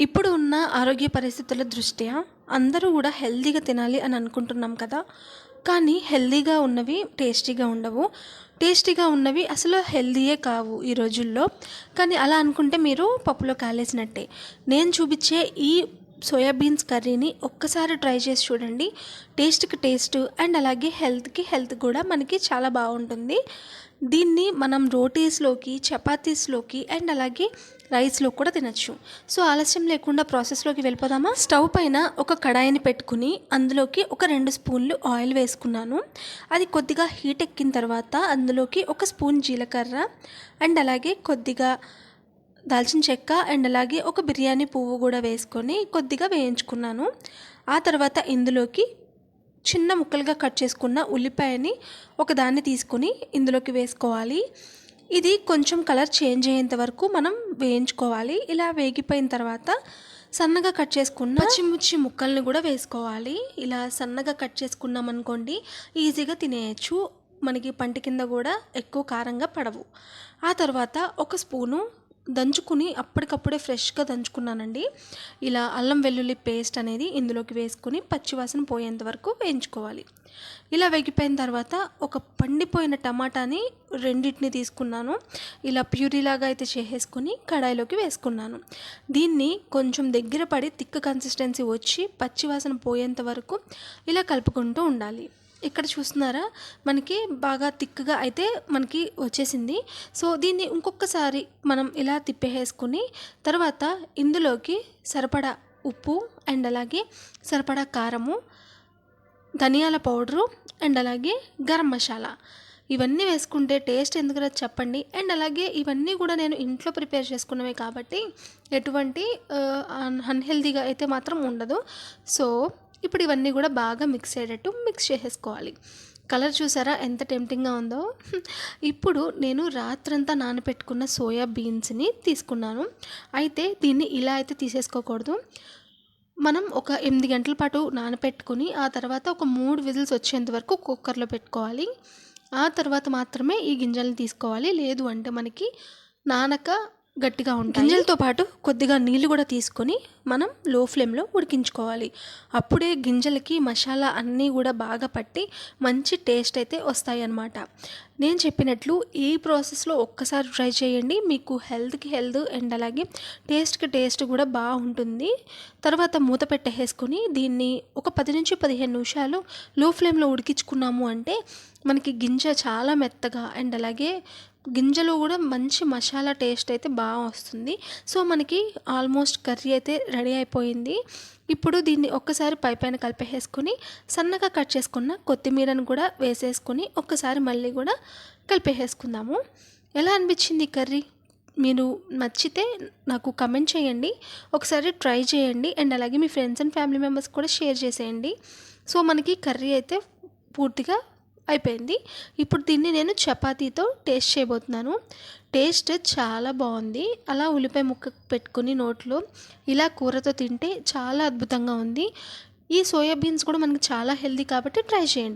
ఇప్పుడు ఉన్న ఆరోగ్య పరిస్థితుల దృష్ట్యా అందరూ కూడా హెల్తీగా తినాలి అని అనుకుంటున్నాం కదా. కానీ హెల్తీగా ఉన్నవి టేస్టీగా ఉండవు. టేస్టీగా ఉన్నవి అసలు హెల్తీయే కావు ఈ రోజుల్లో. కానీ అలా అనుకుంటే మీరు పప్పులో కాలేసినట్టే. నేను చూపించే ఈ సోయాబీన్స్ కర్రీని ఒక్కసారి ట్రై చేసి చూడండి. టేస్ట్కి టేస్ట్ అండ్ అలాగే హెల్త్కి హెల్త్ కూడా మనకి చాలా బాగుంటుంది. దీన్ని మనం రోటీస్లోకి, చపాతీస్లోకి అండ్ అలాగే రైస్లో కూడా తినచ్చు. సో ఆలస్యం లేకుండా ప్రాసెస్లోకి వెళ్ళిపోదామా. స్టవ్ పైన ఒక కడాయిని పెట్టుకుని అందులోకి ఒక 2 స్పూన్లు ఆయిల్ వేసుకున్నాను. అది కొద్దిగా హీట్ ఎక్కిన తర్వాత అందులోకి 1 స్పూన్ జీలకర్ర అండ్ అలాగే కొద్దిగా దాల్చిన చెక్క అండ్ అలాగే ఒక బిర్యానీ పువ్వు కూడా వేసుకొని కొద్దిగా వేయించుకున్నాను. ఆ తర్వాత ఇందులోకి చిన్న ముక్కలుగా కట్ చేసుకున్న ఉల్లిపాయని ఒకదాన్ని తీసుకొని ఇందులోకి వేసుకోవాలి. ఇది కొంచెం కలర్ చేంజ్ అయ్యేంత వరకు మనం వేయించుకోవాలి. ఇలా వేగిపోయిన తర్వాత సన్నగా కట్ చేసుకున్న పచ్చిమిర్చి ముక్కల్ని కూడా వేసుకోవాలి. ఇలా సన్నగా కట్ చేసుకున్నాం అనుకోండి, ఈజీగా తినేయచ్చు. మనకి పంటి కింద కూడా ఎక్కువ కారంగా పడవు. ఆ తర్వాత 1 స్పూను దంచుకుని అప్పటికప్పుడే ఫ్రెష్గా దంచుకున్నానండి. ఇలా అల్లం వెల్లుల్లి పేస్ట్ అనేది ఇందులోకి వేసుకుని పచ్చివాసన పోయేంత వరకు వేయించుకోవాలి. ఇలా వేగిపోయిన తర్వాత ఒక పండిపోయిన టమాటాని 2 తీసుకున్నాను. ఇలా ప్యూరీలాగా అయితే చేసేసుకుని కడాయిలోకి వేసుకున్నాను. దీన్ని కొంచెం దగ్గర పడి థిక్ కన్సిస్టెన్సీ వచ్చి పచ్చివాసన పోయేంత వరకు ఇలా కలుపుకుంటూ ఉండాలి. ఇక్కడ చూస్తున్నారా, మనకి బాగా థిక్గా అయితే మనకి వచ్చేసింది. సో దీన్ని ఇంకొకసారి మనం ఇలా తిప్పేసుకుని తర్వాత ఇందులోకి సరిపడా ఉప్పు అండ్ అలాగే సరిపడా కారము, ధనియాల పౌడరు అండ్ అలాగే గరం మసాలా ఇవన్నీ వేసుకుంటే టేస్ట్ ఎందుకు రాదు చెప్పండి. అండ్ అలాగే ఇవన్నీ కూడా నేను ఇంట్లో ప్రిపేర్ చేసుకున్నవే కాబట్టి ఎటువంటి అన్హెల్తీగా అయితే మాత్రం ఉండదు. సో ఇప్పుడు ఇవన్నీ కూడా బాగా మిక్స్ అయ్యేటట్టు మిక్స్ చేసేసుకోవాలి. కలర్ చూసారా ఎంత టెంప్టింగ్గా ఉందో. ఇప్పుడు నేను రాత్రంతా నానబెట్టుకున్న సోయా బీన్స్ని తీసుకున్నాను. అయితే దీన్ని ఇలా అయితే తీసేసుకోకూడదు. మనం ఒక 8 గంటల పాటు నానబెట్టుకుని ఆ తర్వాత ఒక 3 విజిల్స్ వచ్చేంత వరకు కుక్కర్లో పెట్టుకోవాలి. ఆ తర్వాత మాత్రమే ఈ గింజల్ని తీసుకోవాలి. లేదు అంటే మనకి నానక గట్టిగా ఉంటాయి. గింజలతో పాటు కొద్దిగా నీళ్ళు కూడా తీసుకొని మనం లో ఫ్లేమ్లో ఉడికించుకోవాలి. అప్పుడే గింజలకి మసాలా అన్నీ కూడా బాగా పట్టి మంచి టేస్ట్ అయితే వస్తాయి అన్నమాట. నేను చెప్పినట్లు ఈ ప్రాసెస్లో ఒక్కసారి ట్రై చేయండి. మీకు హెల్త్కి హెల్త్ అండ్ అలాగే టేస్ట్కి టేస్ట్ కూడా బాగుంటుంది. తర్వాత మూత పెట్టేసుకొని దీన్ని ఒక 10 నుంచి 15 నిమిషాలు లో ఫ్లేమ్లో ఉడికించుకున్నాము అంటే మనకి గింజ చాలా మెత్తగా అండ్ అలాగే గింజలో కూడా మంచి మసాలా టేస్ట్ అయితే బాగా వస్తుంది. సో మనకి ఆల్మోస్ట్ కర్రీ అయితే రెడీ అయిపోయింది. ఇప్పుడు దీన్ని ఒక్కసారి పైన కలిపేసుకొని సన్నగా కట్ చేసుకున్న కొత్తిమీరను కూడా వేసేసుకొని ఒక్కసారి మళ్ళీ కూడా కలిపేసుకుందాము. ఎలా అనిపించింది కర్రీ? మీరు నచ్చితే నాకు కమెంట్ చేయండి. ఒకసారి ట్రై చేయండి అండ్ అలాగే మీ ఫ్రెండ్స్ అండ్ ఫ్యామిలీ మెంబర్స్ కూడా షేర్ చేసేయండి. సో మనకి కర్రీ అయితే పూర్తిగా అయిపోయింది. ఇప్పుడు దీన్ని నేను చపాతీతో టేస్ట్ చేయబోతున్నాను. టేస్ట్ చాలా బాగుంది. అలా ఉల్లిపాయ ముక్క పెట్టుకుని నోట్లో ఇలా కూరతో తింటే చాలా అద్భుతంగా ఉంది. ఈ సోయాబీన్స్ కూడా మనకి చాలా హెల్తీ కాబట్టి ట్రై చేయండి.